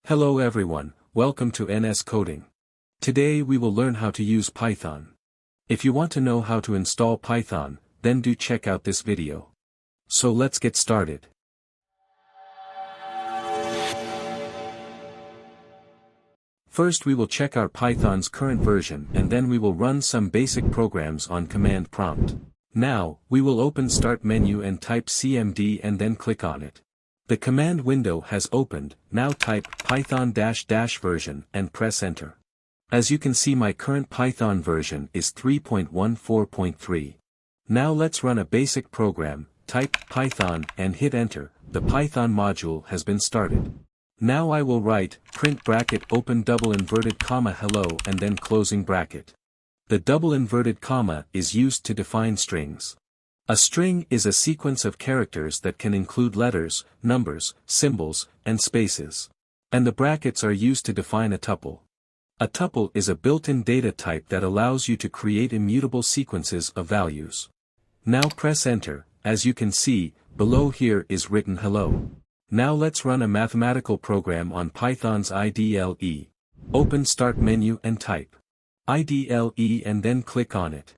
Hello everyone, welcome to NS Coding. Today we will learn how to use Python. If you want to know how to install Python, then do check out this video. So let's get started. First we will check our Python's current version and then we will run some basic programs on command prompt. Now, we will open Start menu and type cmd and then click on it. The command window has opened, now type python -- version and press enter. As you can see, my current Python version is 3.14.3. Now let's run a basic program, type python and hit enter. The Python module has been started. Now I will write print bracket open double inverted comma hello and then closing bracket. The double inverted comma is used to define strings. A string is a sequence of characters that can include letters, numbers, symbols, and spaces. And the brackets are used to define a tuple. A tuple is a built-in data type that allows you to create immutable sequences of values. Now press enter. As you can see, below here is written hello. Now let's run a mathematical program on Python's IDLE. Open Start menu and type IDLE and then click on it.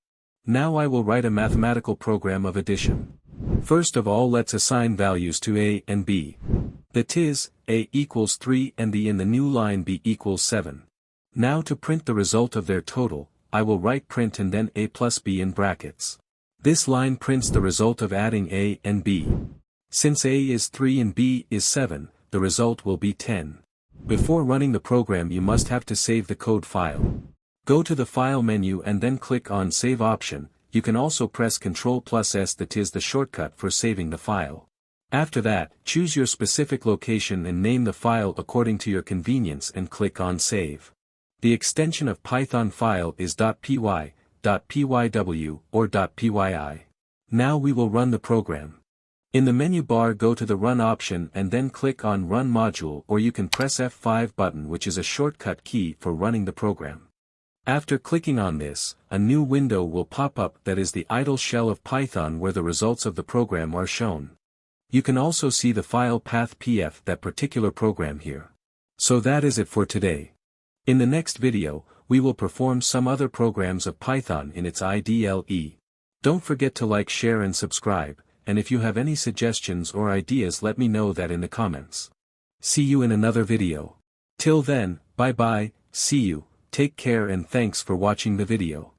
Now I will write a mathematical program of addition. First of all, let's assign values to a and b. That is, a equals 3 and the in the new line b equals 7. Now to print the result of their total, I will write print and then a plus b in brackets. This line prints the result of adding a and b. Since a is 3 and b is 7, the result will be 10. Before running the program you must have to save the code file. Go to the File menu and then click on Save option. You can also press Ctrl+S, that is the shortcut for saving the file. After that, choose your specific location and name the file according to your convenience and click on Save. The extension of Python file is .py, .pyw, or .pyi. Now we will run the program. In the menu bar, go to the Run option and then click on Run Module, or you can press F5 button, which is a shortcut key for running the program. After clicking on this, a new window will pop up that is the idle shell of Python where the results of the program are shown. You can also see the file path pf that particular program here. So that is it for today. In the next video, we will perform some other programs of Python in its IDLE. Don't forget to like, share and subscribe, and if you have any suggestions or ideas, let me know that in the comments. See you in another video. Till then, bye bye, see you. Take care and thanks for watching the video.